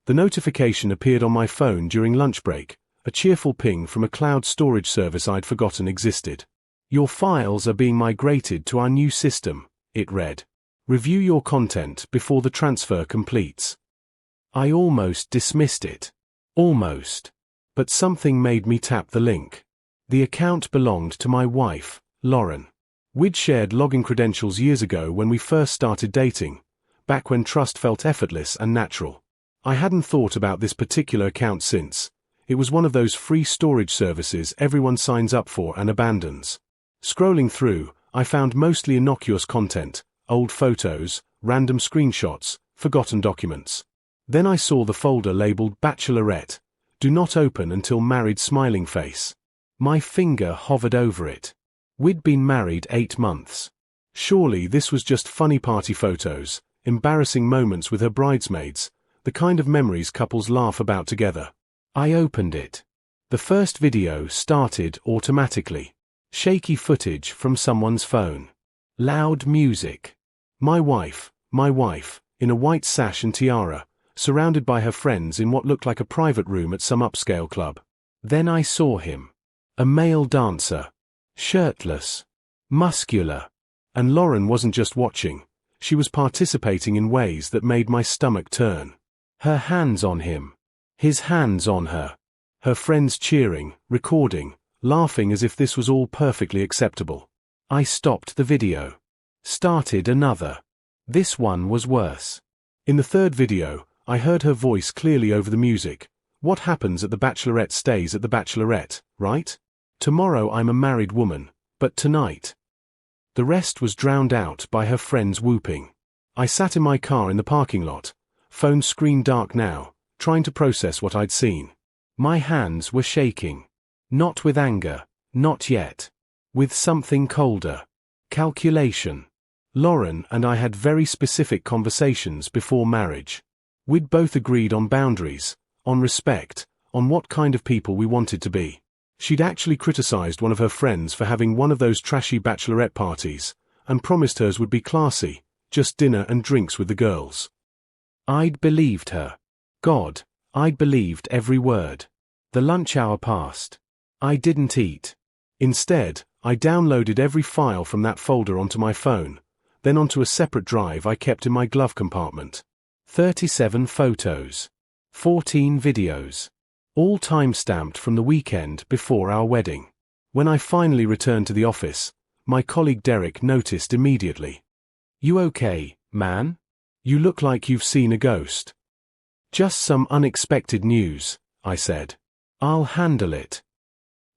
The notification appeared on my phone during lunch break, a cheerful ping from a cloud storage service I'd forgotten existed. "Your files are being migrated to our new system," it read. "Review your content before the transfer completes." I almost dismissed it. Almost. But something made me tap the link. The account belonged to my wife, Lauren. We'd shared login credentials years ago when we first started dating, back when trust felt effortless and natural. I hadn't thought about this particular account since. It was one of those free storage services everyone signs up for and abandons. Scrolling through, I found mostly innocuous content, old photos, random screenshots, forgotten documents. Then I saw the folder labeled Bachelorette, "Do not open until married" smiling face. My finger hovered over it. We'd been married 8 months. Surely this was just funny party photos, embarrassing moments with her bridesmaids, the kind of memories couples laugh about together. I opened it. The first video started automatically. Shaky footage from someone's phone. Loud music. My wife, in a white sash and tiara, surrounded by her friends in what looked like a private room at some upscale club. Then I saw him. A male dancer. Shirtless. Muscular. And Lauren wasn't just watching, she was participating in ways that made my stomach turn. Her hands on him. His hands on her. Her friends cheering, recording, laughing as if this was all perfectly acceptable. I stopped the video. Started another. This one was worse. In the third video, I heard her voice clearly over the music. "What happens at the Bachelorette stays at the Bachelorette, right? Tomorrow I'm a married woman, but tonight." The rest was drowned out by her friends whooping. I sat in my car in the parking lot, phone screen dark now, trying to process what I'd seen. My hands were shaking. Not with anger, not yet. With something colder. Calculation. Lauren and I had very specific conversations before marriage. We'd both agreed on boundaries, on respect, on what kind of people we wanted to be. She'd actually criticized one of her friends for having one of those trashy bachelorette parties, and promised hers would be classy, just dinner and drinks with the girls. I'd believed her. God, I'd believed every word. The lunch hour passed. I didn't eat. Instead, I downloaded every file from that folder onto my phone, then onto a separate drive I kept in my glove compartment. 37 photos. 14 videos. All time-stamped from the weekend before our wedding. When I finally returned to the office, my colleague Derek noticed immediately. "You okay, man? You look like you've seen a ghost." "Just some unexpected news," I said. "I'll handle it."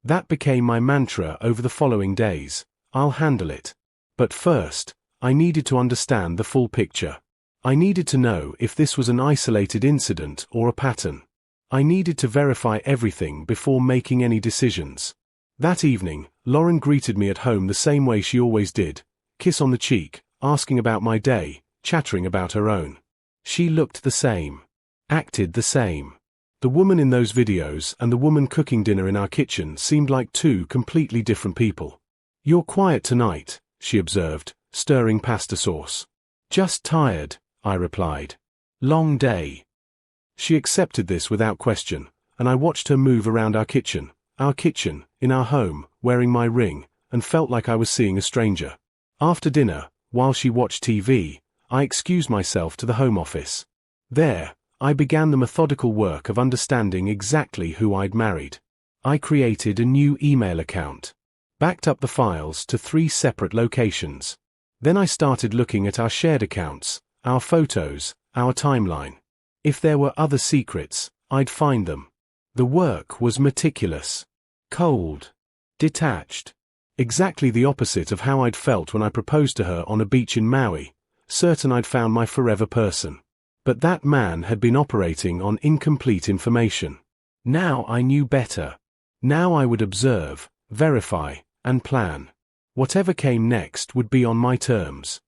That became my mantra over the following days. I'll handle it. But first, I needed to understand the full picture. I needed to know if this was an isolated incident or a pattern. I needed to verify everything before making any decisions. That evening, Lauren greeted me at home the same way she always did, kiss on the cheek, asking about my day, chattering about her own. She looked the same. Acted the same. The woman in those videos and the woman cooking dinner in our kitchen seemed like two completely different people. "You're quiet tonight," she observed, stirring pasta sauce. "Just tired," I replied. "Long day." She accepted this without question, and I watched her move around our kitchen, in our home, wearing my ring, and felt like I was seeing a stranger. After dinner, while she watched TV, I excused myself to the home office. There, I began the methodical work of understanding exactly who I'd married. I created a new email account. Backed up the files to 3 separate locations. Then I started looking at our shared accounts, our photos, our timeline. If there were other secrets, I'd find them. The work was meticulous. Cold. Detached. Exactly the opposite of how I'd felt when I proposed to her on a beach in Maui, certain I'd found my forever person. But that man had been operating on incomplete information. Now I knew better. Now I would observe, verify, and plan. Whatever came next would be on my terms.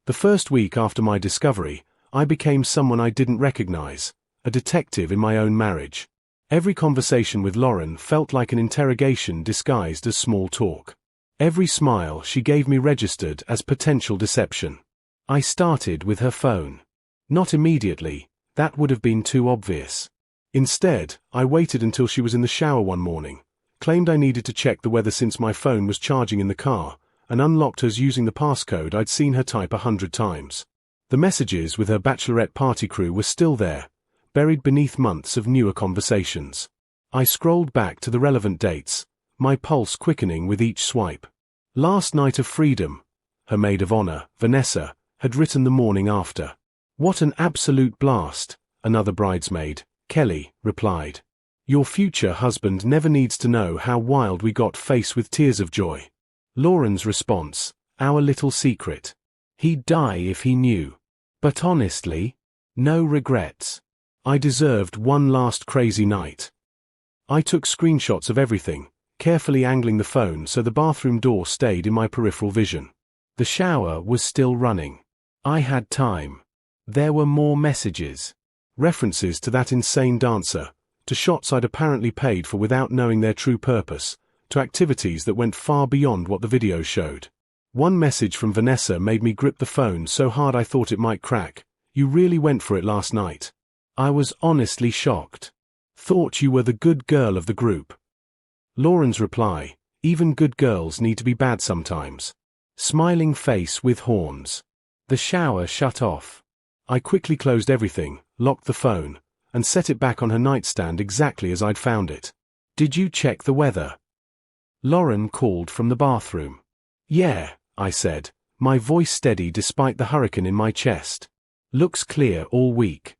The first week after my discovery, I became someone I didn't recognize, a detective in my own marriage. Every conversation with Lauren felt like an interrogation disguised as small talk. Every smile she gave me registered as potential deception. I started with her phone. Not immediately, That would have been too obvious. Instead, I waited until she was in the shower one morning, claimed I needed to check the weather since my phone was charging in the car, and unlocked hers using the passcode I'd seen her type 100 times. The messages with her Bachelorette party crew were still there, buried beneath months of newer conversations. I scrolled back to the relevant dates, my pulse quickening with each swipe. Last night of freedom, her maid of honor, Vanessa, had written the morning after. What an absolute blast, another bridesmaid, Kelly, replied. Your future husband never needs to know how wild we got, faced with tears of joy. Lauren's response, our little secret. He'd die if he knew. But honestly, no regrets. I deserved one last crazy night. I took screenshots of everything, carefully angling the phone so the bathroom door stayed in my peripheral vision. The shower was still running. I had time. There were more messages. References to that insane dancer, to shots I'd apparently paid for without knowing their true purpose, to activities that went far beyond what the video showed. One message from Vanessa made me grip the phone so hard I thought it might crack. You really went for it last night. I was honestly shocked. Thought you were the good girl of the group. Lauren's reply, even good girls need to be bad sometimes. Smiling face with horns. The shower shut off. I quickly closed everything, locked the phone, and set it back on her nightstand exactly as I'd found it. Did you check the weather? Lauren called from the bathroom. Yeah, I said, my voice steady despite the hurricane in my chest. Looks clear all week.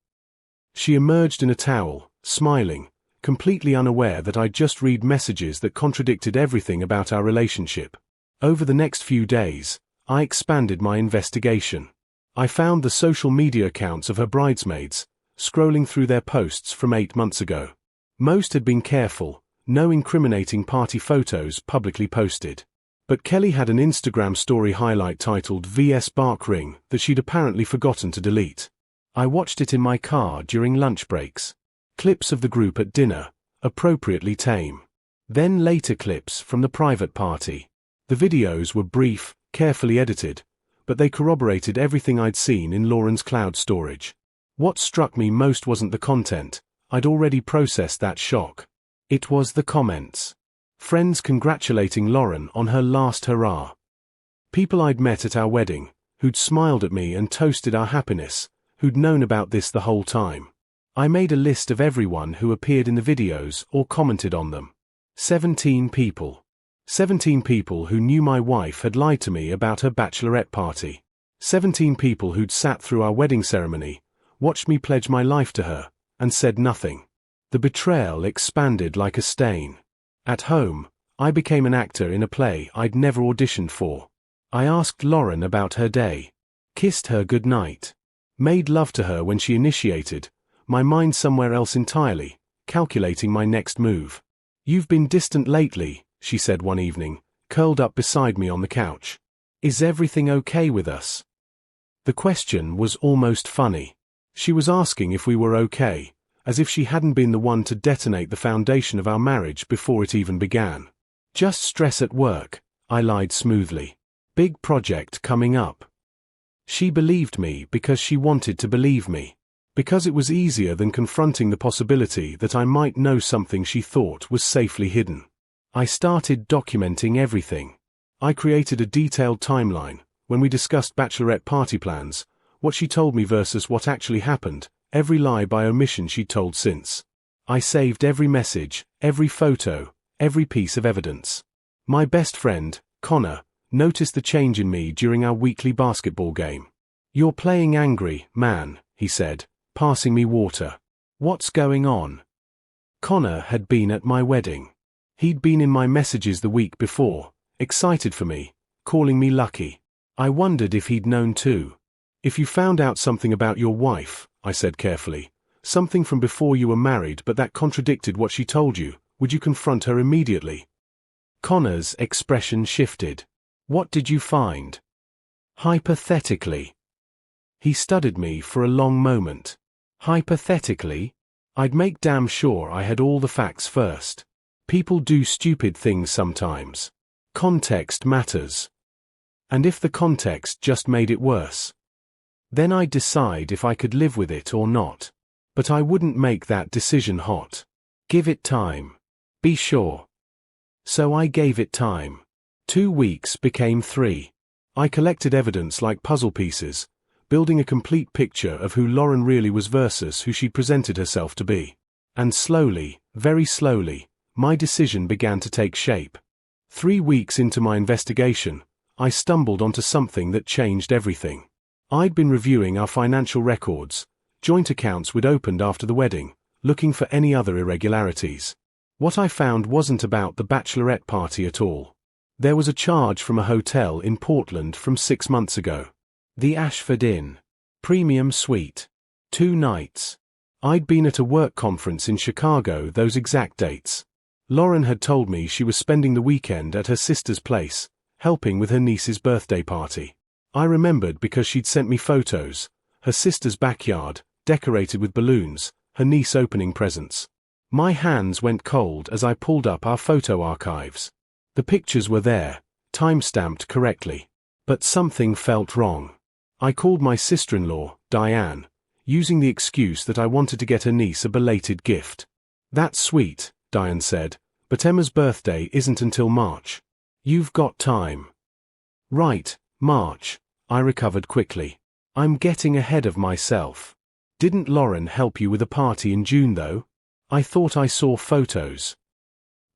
She emerged in a towel, smiling, completely unaware that I'd just read messages that contradicted everything about our relationship. Over the next few days, I expanded my investigation. I found the social media accounts of her bridesmaids, scrolling through their posts from 8 months ago. Most had been careful, no incriminating party photos publicly posted. But Kelly had an Instagram story highlight titled VS Bark Ring that she'd apparently forgotten to delete. I watched it in my car during lunch breaks. Clips of the group at dinner, appropriately tame. Then later clips from the private party. The videos were brief, carefully edited, but they corroborated everything I'd seen in Lauren's cloud storage. What struck me most wasn't the content. I'd already processed that shock. It was the comments. Friends congratulating Lauren on her last hurrah. People I'd met at our wedding, who'd smiled at me and toasted our happiness, who'd known about this the whole time. I made a list of everyone who appeared in the videos or commented on them. 17 people. 17 people who knew my wife had lied to me about her bachelorette party. 17 people who'd sat through our wedding ceremony, watched me pledge my life to her, and said nothing. The betrayal expanded like a stain. At home, I became an actor in a play I'd never auditioned for. I asked Lauren about her day, kissed her goodnight, made love to her when she initiated, my mind somewhere else entirely, calculating my next move. You've been distant lately, she said one evening, curled up beside me on the couch. Is everything okay with us? The question was almost funny. She was asking if we were okay, as if she hadn't been the one to detonate the foundation of our marriage before it even began. Just stress at work, I lied smoothly. Big project coming up. She believed me because she wanted to believe me. Because it was easier than confronting the possibility that I might know something she thought was safely hidden. I started documenting everything. I created a detailed timeline, when we discussed bachelorette party plans, what she told me versus what actually happened, every lie by omission she'd told since. I saved every message, every photo, every piece of evidence. My best friend, Connor, noticed the change in me during our weekly basketball game. You're playing angry, man, he said, passing me water. What's going on? Connor had been at my wedding. He'd been in my messages the week before, excited for me, calling me lucky. I wondered if he'd known too. If you found out something about your wife, I said carefully, something from before you were married but that contradicted what she told you, would you confront her immediately? Connor's expression shifted. What did you find? Hypothetically. He studied me for a long moment. Hypothetically? I'd make damn sure I had all the facts first. People do stupid things sometimes. Context matters. And if the context just made it worse? Then I'd decide if I could live with it or not. But I wouldn't make that decision hot. Give it time. Be sure. So I gave it time. 2 weeks became 3. I collected evidence like puzzle pieces, building a complete picture of who Lauren really was versus who she presented herself to be. And slowly, very slowly, my decision began to take shape. 3 weeks into my investigation, I stumbled onto something that changed everything. I'd been reviewing our financial records, joint accounts we'd opened after the wedding, looking for any other irregularities. What I found wasn't about the bachelorette party at all. There was a charge from a hotel in Portland from 6 months ago. The Ashford Inn. Premium suite. 2 nights. I'd been at a work conference in Chicago those exact dates. Lauren had told me she was spending the weekend at her sister's place, helping with her niece's birthday party. I remembered because she'd sent me photos, her sister's backyard, decorated with balloons, her niece opening presents. My hands went cold as I pulled up our photo archives. The pictures were there, time-stamped correctly. But something felt wrong. I called my sister-in-law, Diane, using the excuse that I wanted to get her niece a belated gift. "That's sweet," Diane said, "but Emma's birthday isn't until March. You've got time." "Right, March," I recovered quickly. "I'm getting ahead of myself. Didn't Lauren help you with a party in June though? I thought I saw photos."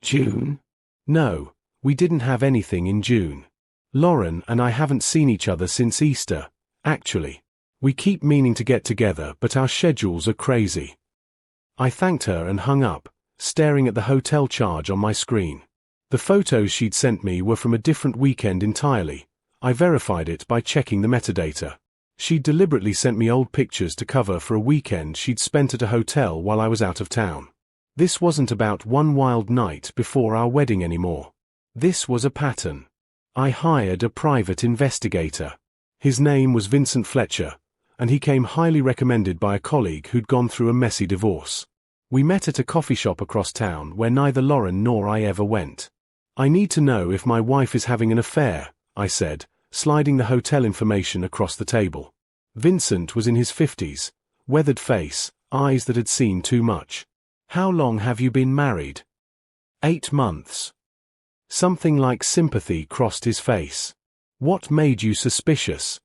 "June? No, we didn't have anything in June. Lauren and I haven't seen each other since Easter, actually. We keep meaning to get together but our schedules are crazy." I thanked her and hung up, staring at the hotel charge on my screen. The photos she'd sent me were from a different weekend entirely. I verified it by checking the metadata. She'd deliberately sent me old pictures to cover for a weekend she'd spent at a hotel while I was out of town. This wasn't about one wild night before our wedding anymore. This was a pattern. I hired a private investigator. His name was Vincent Fletcher, and he came highly recommended by a colleague who'd gone through a messy divorce. We met at a coffee shop across town where neither Lauren nor I ever went. "I need to know if my wife is having an affair," I said, sliding the hotel information across the table. Vincent was in his 50s, weathered face, eyes that had seen too much. "How long have you been married?" 8 months. Something like sympathy crossed his face. "What made you suspicious?"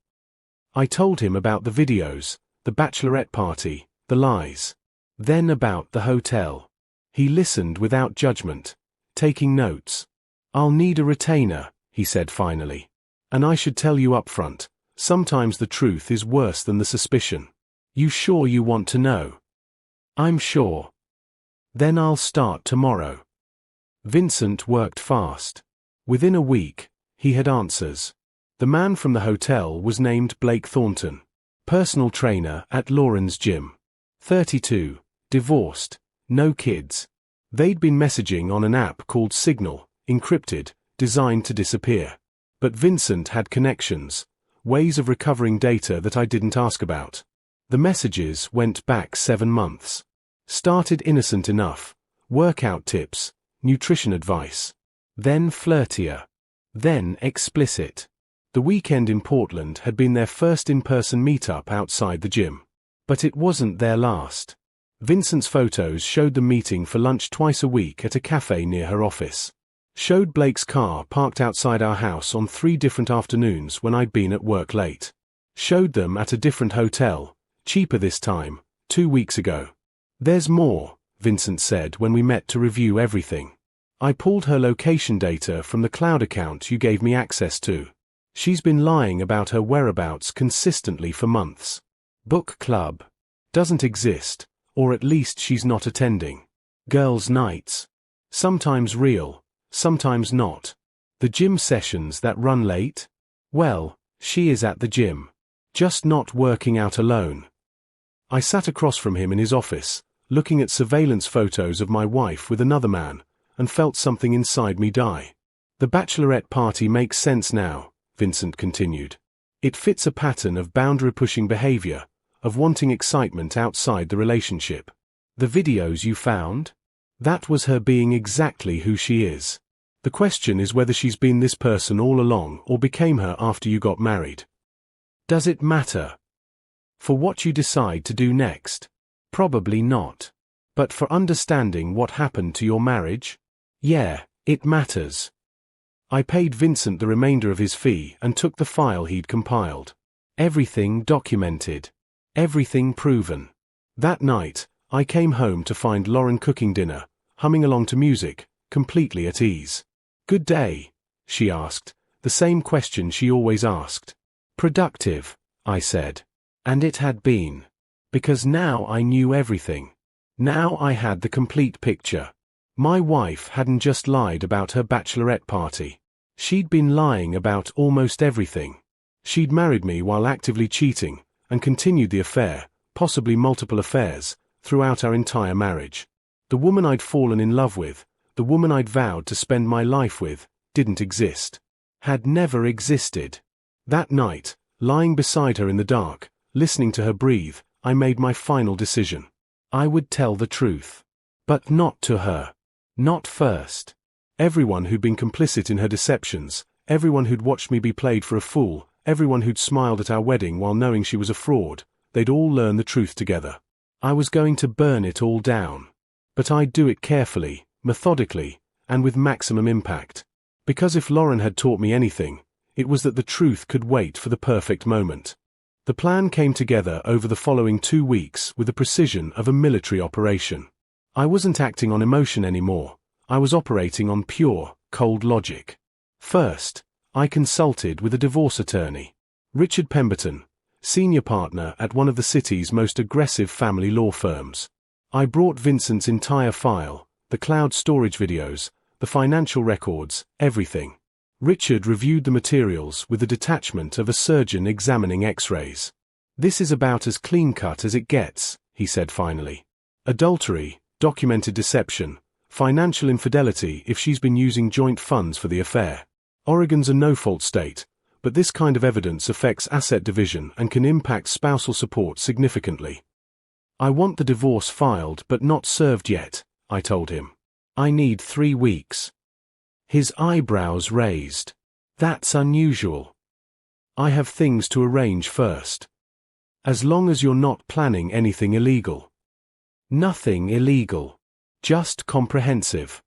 I told him about the videos, the bachelorette party, the lies. Then about the hotel. He listened without judgment, taking notes. "I'll need a retainer," he said finally. "And I should tell you up front, sometimes the truth is worse than the suspicion. You sure you want to know?" "I'm sure." "Then I'll start tomorrow." Vincent worked fast. Within a week, he had answers. The man from the hotel was named Blake Thornton, personal trainer at Lauren's gym. 32, divorced, no kids. They'd been messaging on an app called Signal, encrypted, designed to disappear. But Vincent had connections, ways of recovering data that I didn't ask about. The messages went back 7 months. Started innocent enough, workout tips, nutrition advice. Then flirtier. Then explicit. The weekend in Portland had been their first in-person meetup outside the gym. But it wasn't their last. Vincent's photos showed them meeting for lunch twice a week at a cafe near her office. Showed Blake's car parked outside our house on 3 different afternoons when I'd been at work late. Showed them at a different hotel, cheaper this time, 2 weeks ago. "There's more," Vincent said when we met to review everything. "I pulled her location data from the cloud account you gave me access to. She's been lying about her whereabouts consistently for months. Book club. Doesn't exist, or at least she's not attending. Girls' nights. Sometimes real, sometimes not. The gym sessions that run late? Well, she is at the gym. Just not working out alone." I sat across from him in his office, looking at surveillance photos of my wife with another man, and felt something inside me die. "The bachelorette party makes sense now," Vincent continued. "It fits a pattern of boundary-pushing behavior, of wanting excitement outside the relationship. The videos you found? That was her being exactly who she is. The question is whether she's been this person all along or became her after you got married. Does it matter? For what you decide to do next? Probably not. But for understanding what happened to your marriage? Yeah, it matters. I paid Vincent the remainder of his fee and took the file he'd compiled. Everything documented. Everything proven. That night, I came home to find Lauren cooking dinner, humming along to music, completely at ease. "Good day?" she asked, the same question she always asked. "Productive," I said. And it had been. Because now I knew everything. Now I had the complete picture. My wife hadn't just lied about her bachelorette party. She'd been lying about almost everything. She'd married me while actively cheating, and continued the affair, possibly multiple affairs, throughout our entire marriage. The woman I'd fallen in love with, the woman I'd vowed to spend my life with, didn't exist. Had never existed. That night, lying beside her in the dark, listening to her breathe, I made my final decision. I would tell the truth. But not to her. Not first. Everyone who'd been complicit in her deceptions, everyone who'd watched me be played for a fool, everyone who'd smiled at our wedding while knowing she was a fraud, they'd all learn the truth together. I was going to burn it all down. But I'd do it carefully, methodically, and with maximum impact. Because if Lauren had taught me anything, it was that the truth could wait for the perfect moment. The plan came together over the following 2 weeks with the precision of a military operation. I wasn't acting on emotion anymore. I was operating on pure, cold logic. First, I consulted with a divorce attorney, Richard Pemberton, senior partner at one of the city's most aggressive family law firms. I brought Vincent's entire file, the cloud storage videos, the financial records, everything. Richard reviewed the materials with the detachment of a surgeon examining X-rays. "This is about as clean-cut as it gets," he said finally. "Adultery, documented deception, financial infidelity if she's been using joint funds for the affair. Oregon's a no-fault state, but this kind of evidence affects asset division and can impact spousal support significantly. I want the divorce filed but not served yet," I told him. "I need 3 weeks." His eyebrows raised. "That's unusual." "I have things to arrange first." "As long as you're not planning anything illegal." "Nothing illegal. Just comprehensive."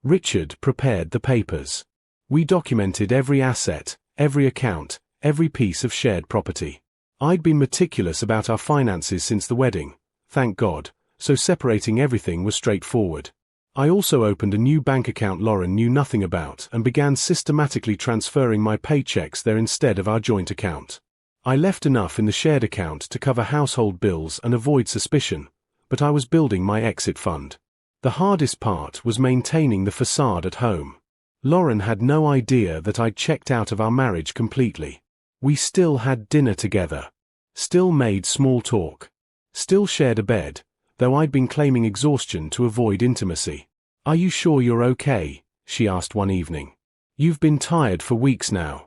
Richard prepared the papers. We documented every asset, every account, every piece of shared property. I'd been meticulous about our finances since the wedding, thank God, so separating everything was straightforward. I also opened a new bank account Lauren knew nothing about and began systematically transferring my paychecks there instead of our joint account. I left enough in the shared account to cover household bills and avoid suspicion, but I was building my exit fund. The hardest part was maintaining the facade at home. Lauren had no idea that I'd checked out of our marriage completely. We still had dinner together. Still made small talk. Still shared a bed, though I'd been claiming exhaustion to avoid intimacy. "Are you sure you're okay?" she asked one evening. "You've been tired for weeks now."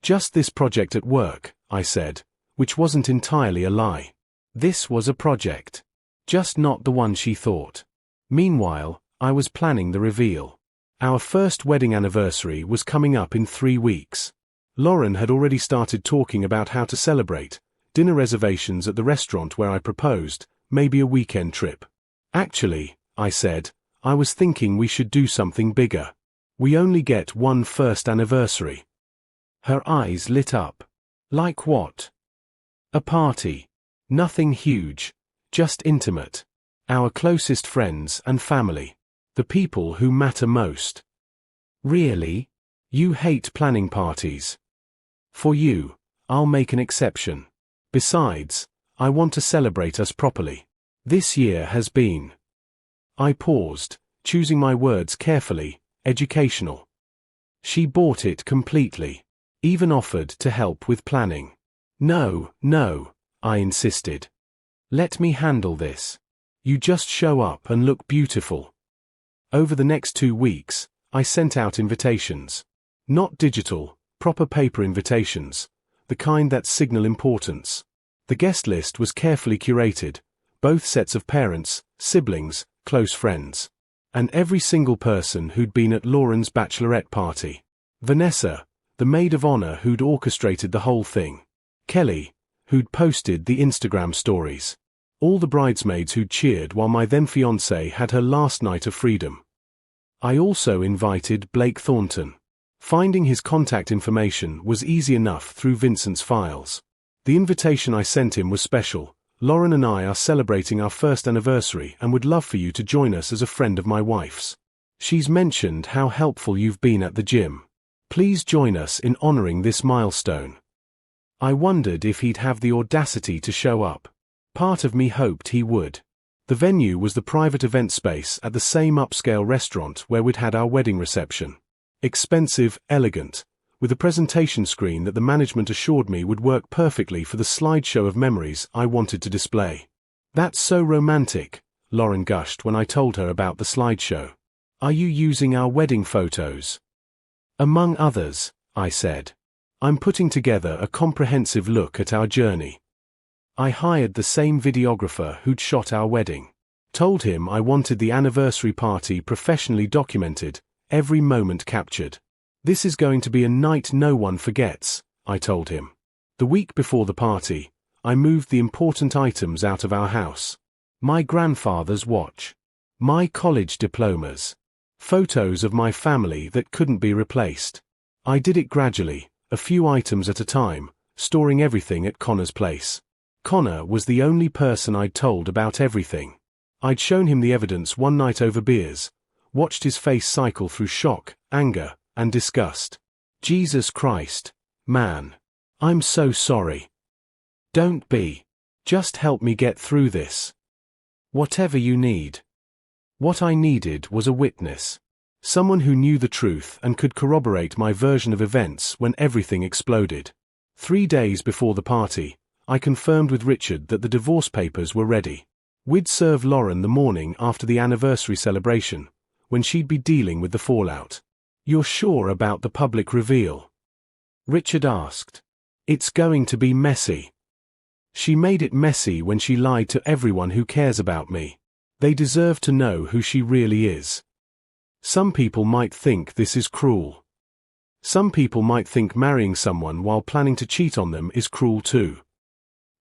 "Just this project at work," I said, which wasn't entirely a lie. This was a project. Just not the one she thought. Meanwhile, I was planning the reveal. Our first wedding anniversary was coming up in 3 weeks. Lauren had already started talking about how to celebrate, dinner reservations at the restaurant where I proposed, maybe a weekend trip. "Actually," I said, "I was thinking we should do something bigger. We only get one first anniversary." Her eyes lit up. "Like what?" "A party. Nothing huge. Just intimate. Our closest friends and family. The people who matter most." "Really? You hate planning parties." "For you, I'll make an exception. Besides, I want to celebrate us properly. This year has been." I paused, choosing my words carefully, educational. She bought it completely. Even offered to help with planning. "No, no," I insisted. "Let me handle this. You just show up and look beautiful." Over the next 2 weeks, I sent out invitations. Not digital, proper paper invitations, the kind that signal importance. The guest list was carefully curated, both sets of parents, siblings, close friends. And every single person who'd been at Lauren's bachelorette party. Vanessa, the maid of honor who'd orchestrated the whole thing. Kelly, who'd posted the Instagram stories. All the bridesmaids who'd cheered while my then-fiancée had her last night of freedom. I also invited Blake Thornton. Finding his contact information was easy enough through Vincent's files. The invitation I sent him was special. Lauren and I are celebrating our first anniversary and would love for you to join us as a friend of my wife's. She's mentioned how helpful you've been at the gym. Please join us in honoring this milestone. I wondered if he'd have the audacity to show up. Part of me hoped he would. The venue was the private event space at the same upscale restaurant where we'd had our wedding reception. Expensive, elegant, with a presentation screen that the management assured me would work perfectly for the slideshow of memories I wanted to display. That's so romantic, Lauren gushed when I told her about the slideshow. Are you using our wedding photos? Among others, I said. I'm putting together a comprehensive look at our journey. I hired the same videographer who'd shot our wedding. Told him I wanted the anniversary party professionally documented, every moment captured. This is going to be a night no one forgets, I told him. The week before the party, I moved the important items out of our house. My grandfather's watch. My college diplomas. Photos of my family that couldn't be replaced. I did it gradually, a few items at a time, storing everything at Connor's place. Connor was the only person I'd told about everything. I'd shown him the evidence one night over beers, watched his face cycle through shock, anger, and disgust. Jesus Christ, man. I'm so sorry. Don't be. Just help me get through this. Whatever you need. What I needed was a witness. Someone who knew the truth and could corroborate my version of events when everything exploded. 3 days before the party, I confirmed with Richard that the divorce papers were ready. We'd serve Lauren the morning after the anniversary celebration, when she'd be dealing with the fallout. You're sure about the public reveal? Richard asked. It's going to be messy. She made it messy when she lied to everyone who cares about me. They deserve to know who she really is. Some people might think this is cruel. Some people might think marrying someone while planning to cheat on them is cruel too.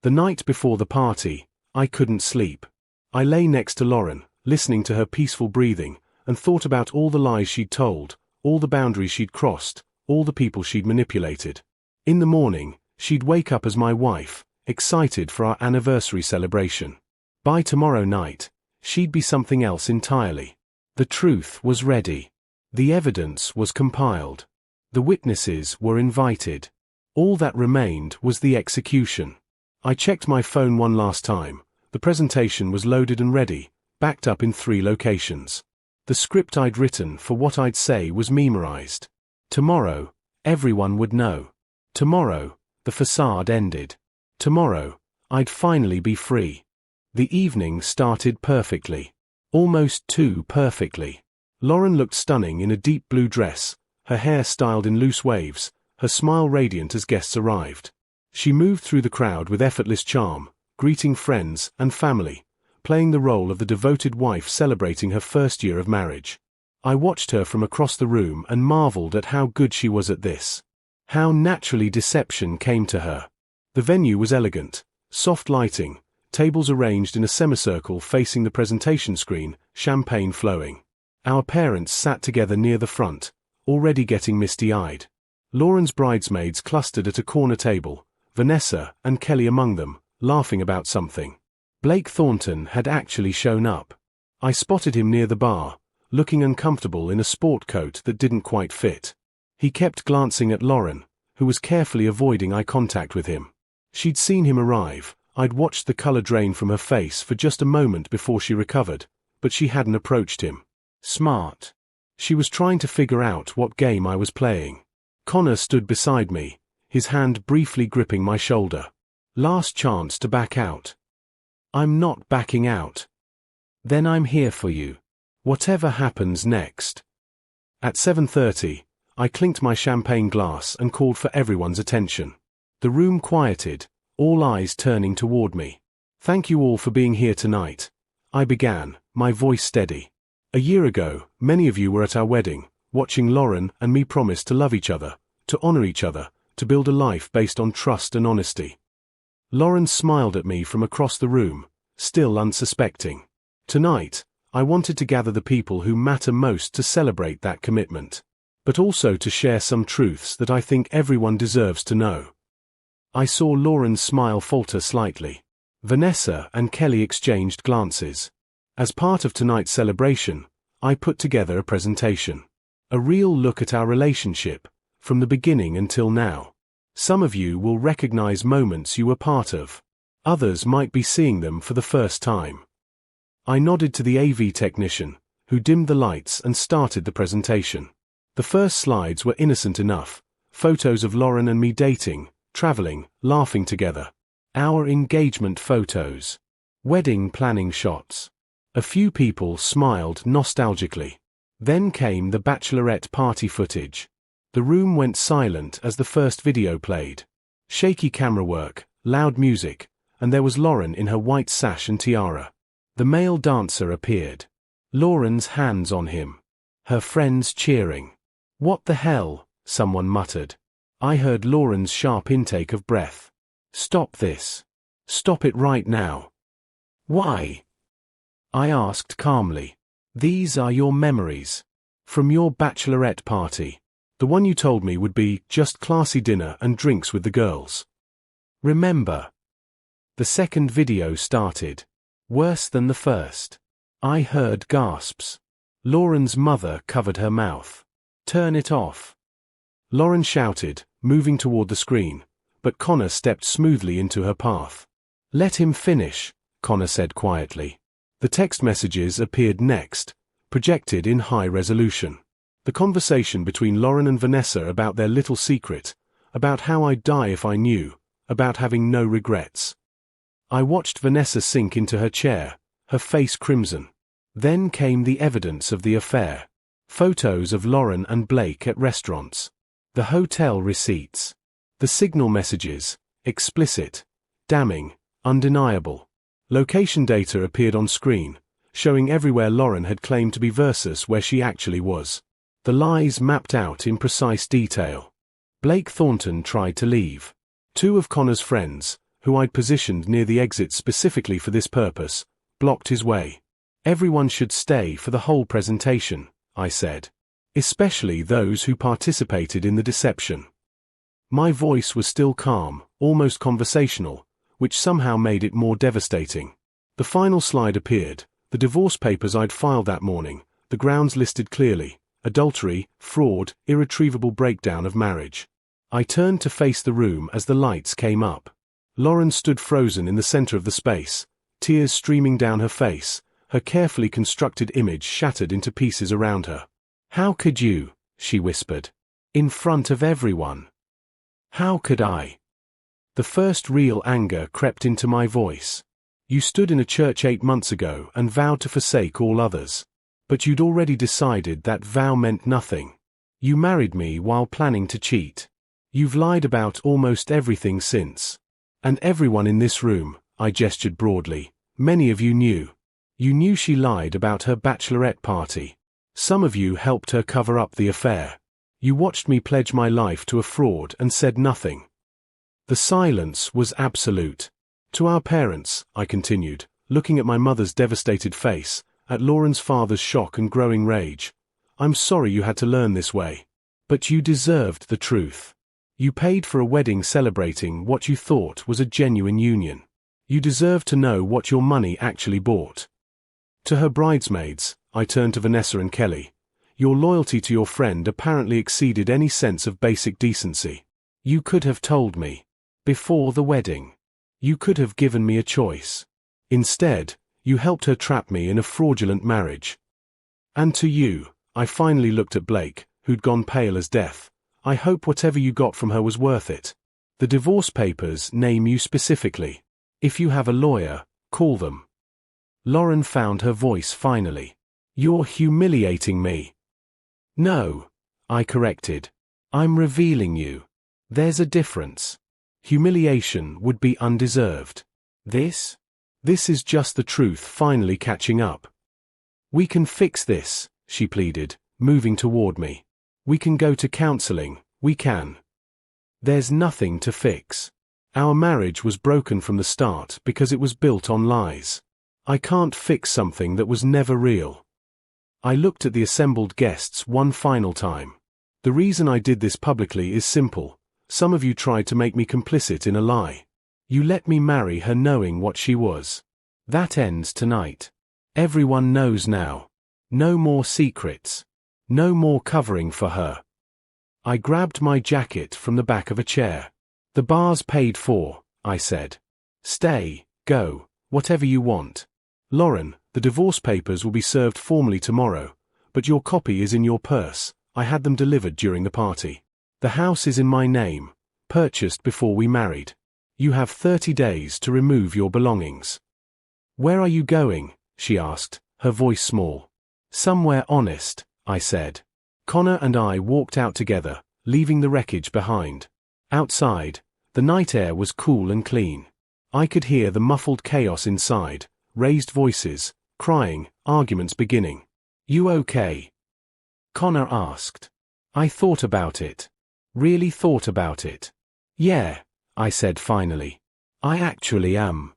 The night before the party, I couldn't sleep. I lay next to Lauren, listening to her peaceful breathing, and thought about all the lies she'd told, all the boundaries she'd crossed, all the people she'd manipulated. In the morning, she'd wake up as my wife, excited for our anniversary celebration. By tomorrow night, she'd be something else entirely. The truth was ready. The evidence was compiled. The witnesses were invited. All that remained was the execution. I checked my phone one last time. The presentation was loaded and ready, backed up in 3 locations. The script I'd written for what I'd say was memorized. Tomorrow, everyone would know. Tomorrow, the facade ended. Tomorrow, I'd finally be free. The evening started perfectly. Almost too perfectly. Lauren looked stunning in a deep blue dress, her hair styled in loose waves, her smile radiant as guests arrived. She moved through the crowd with effortless charm, greeting friends and family, playing the role of the devoted wife celebrating her first year of marriage. I watched her from across the room and marveled at how good she was at this. How naturally deception came to her. The venue was elegant, soft lighting, tables arranged in a semicircle facing the presentation screen, champagne flowing. Our parents sat together near the front, already getting misty-eyed. Lauren's bridesmaids clustered at a corner table, Vanessa and Kelly among them, laughing about something. Blake Thornton had actually shown up. I spotted him near the bar, looking uncomfortable in a sport coat that didn't quite fit. He kept glancing at Lauren, who was carefully avoiding eye contact with him. She'd seen him arrive. I'd watched the color drain from her face for just a moment before she recovered, but she hadn't approached him. Smart. She was trying to figure out what game I was playing. Connor stood beside me, his hand briefly gripping my shoulder. Last chance to back out. I'm not backing out. Then I'm here for you. Whatever happens next. At 7:30, I clinked my champagne glass and called for everyone's attention. The room quieted, all eyes turning toward me. Thank you all for being here tonight. I began, my voice steady. A year ago, many of you were at our wedding, watching Lauren and me promise to love each other, to honor each other, to build a life based on trust and honesty. Lauren smiled at me from across the room, still unsuspecting. Tonight, I wanted to gather the people who matter most to celebrate that commitment, but also to share some truths that I think everyone deserves to know. I saw Lauren's smile falter slightly. Vanessa and Kelly exchanged glances. As part of tonight's celebration, I put together a presentation. A real look at our relationship, from the beginning until now. Some of you will recognize moments you were part of. Others might be seeing them for the first time. I nodded to the AV technician, who dimmed the lights and started the presentation. The first slides were innocent enough. Photos of Lauren and me dating, traveling, laughing together. Our engagement photos. Wedding planning shots. A few people smiled nostalgically. Then came the Bachelorette party footage. The room went silent as the first video played. Shaky camera work, loud music, and there was Lauren in her white sash and tiara. The male dancer appeared. Lauren's hands on him. Her friends cheering. "What the hell?" someone muttered. I heard Lauren's sharp intake of breath. "Stop this. Stop it right now." "Why?" I asked calmly. "These are your memories. From your bachelorette party. The one you told me would be just classy dinner and drinks with the girls. Remember?" The second video started. Worse than the first. I heard gasps. Lauren's mother covered her mouth. "Turn it off." Lauren shouted, moving toward the screen, but Connor stepped smoothly into her path. "Let him finish," Connor said quietly. The text messages appeared next, projected in high resolution. The conversation between Lauren and Vanessa about their little secret, about how I'd die if I knew, about having no regrets. I watched Vanessa sink into her chair, her face crimson. Then came the evidence of the affair. Photos of Lauren and Blake at restaurants. The hotel receipts. The signal messages, explicit, damning, undeniable. Location data appeared on screen, showing everywhere Lauren had claimed to be versus where she actually was. The lies mapped out in precise detail. Blake Thornton tried to leave. Two of Connor's friends, who I'd positioned near the exit specifically for this purpose, blocked his way. "Everyone should stay for the whole presentation," I said. "Especially those who participated in the deception." My voice was still calm, almost conversational, which somehow made it more devastating. The final slide appeared, the divorce papers I'd filed that morning, the grounds listed clearly: adultery, fraud, irretrievable breakdown of marriage. I turned to face the room as the lights came up. Lauren stood frozen in the center of the space, tears streaming down her face, her carefully constructed image shattered into pieces around her. "How could you?" she whispered. "In front of everyone. How could I?" The first real anger crept into my voice. "You stood in a church 8 months ago and vowed to forsake all others. But you'd already decided that vow meant nothing. You married me while planning to cheat. You've lied about almost everything since. And everyone in this room," I gestured broadly, "many of you knew. You knew she lied about her bachelorette party. Some of you helped her cover up the affair. You watched me pledge my life to a fraud and said nothing." The silence was absolute. "To our parents," I continued, looking at my mother's devastated face, at Lauren's father's shock and growing rage, "I'm sorry you had to learn this way. But you deserved the truth. You paid for a wedding celebrating what you thought was a genuine union. You deserve to know what your money actually bought." To her bridesmaids, I turned to Vanessa and Kelly. "Your loyalty to your friend apparently exceeded any sense of basic decency. You could have told me. Before the wedding. You could have given me a choice. Instead, you helped her trap me in a fraudulent marriage. And to you," I finally looked at Blake, who'd gone pale as death, "I hope whatever you got from her was worth it. The divorce papers name you specifically. If you have a lawyer, call them." Lauren found her voice finally. "You're humiliating me." "No," I corrected. "I'm revealing you. There's a difference. Humiliation would be undeserved. This is just the truth finally catching up." "We can fix this," she pleaded, moving toward me. "We can go to counseling, we can." "There's nothing to fix. Our marriage was broken from the start because it was built on lies. I can't fix something that was never real. I looked at the assembled guests one final time. The reason I did this publicly is simple. Some of you tried to make me complicit in a lie. You let me marry her knowing what she was. That ends tonight. Everyone knows now. No more secrets. No more covering for her. I grabbed my jacket from the back of a chair. The bar's paid for, I said. Stay, go, whatever you want. Lauren, the divorce papers will be served formally tomorrow, but your copy is in your purse. I had them delivered during the party. The house is in my name, purchased before we married. You have 30 days to remove your belongings. Where are you going? She asked, her voice small. Somewhere honest, I said. Connor and I walked out together, leaving the wreckage behind. Outside, the night air was cool and clean. I could hear the muffled chaos inside, raised voices, crying, arguments beginning. You okay? Connor asked. I thought about it. Really thought about it. Yeah, I said finally. I actually am.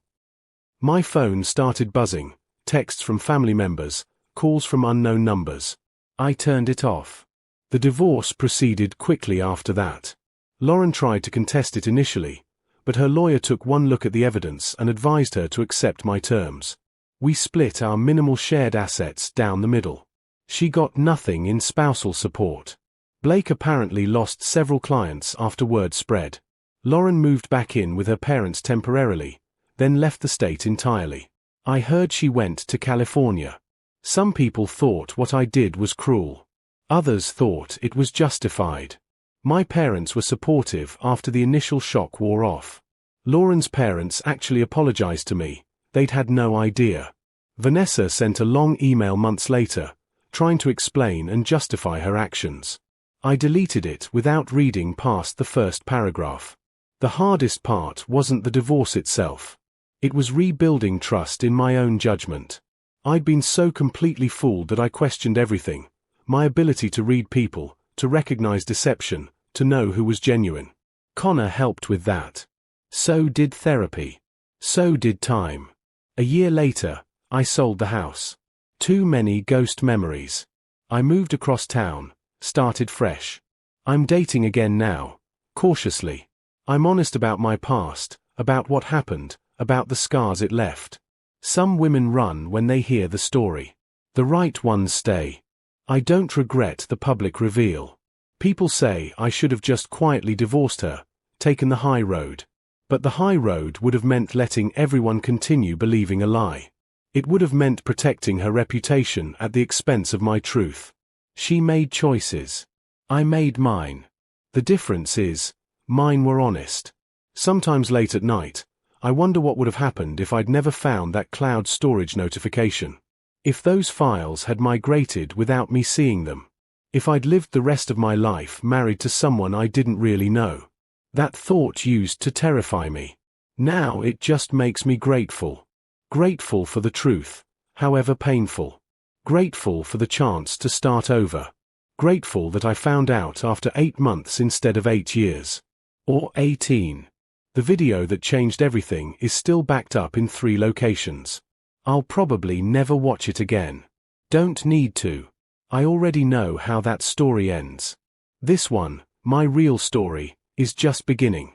My phone started buzzing, texts from family members, calls from unknown numbers. I turned it off. The divorce proceeded quickly after that. Lauren tried to contest it initially, but her lawyer took one look at the evidence and advised her to accept my terms. We split our minimal shared assets down the middle. She got nothing in spousal support. Blake apparently lost several clients after word spread. Lauren moved back in with her parents temporarily, then left the state entirely. I heard she went to California. Some people thought what I did was cruel. Others thought it was justified. My parents were supportive after the initial shock wore off. Lauren's parents actually apologized to me. They'd had no idea. Vanessa sent a long email months later, trying to explain and justify her actions. I deleted it without reading past the first paragraph. The hardest part wasn't the divorce itself. It was rebuilding trust in my own judgment. I'd been so completely fooled that I questioned everything. My ability to read people, to recognize deception, to know who was genuine. Connor helped with that. So did therapy. So did time. A year later, I sold the house. Too many ghost memories. I moved across town, started fresh. I'm dating again now, cautiously. I'm honest about my past, about what happened, about the scars it left. Some women run when they hear the story. The right ones stay. I don't regret the public reveal. People say I should have just quietly divorced her, taken the high road. But the high road would have meant letting everyone continue believing a lie. It would have meant protecting her reputation at the expense of my truth. She made choices. I made mine. The difference is, mine were honest. Sometimes late at night, I wonder what would have happened if I'd never found that cloud storage notification. If those files had migrated without me seeing them. If I'd lived the rest of my life married to someone I didn't really know. That thought used to terrify me. Now it just makes me grateful. Grateful for the truth, however painful. Grateful for the chance to start over. Grateful that I found out after 8 months instead of 8 years. Or 18. The video that changed everything is still backed up in 3 locations. I'll probably never watch it again. Don't need to. I already know how that story ends. This one, my real story, is just beginning.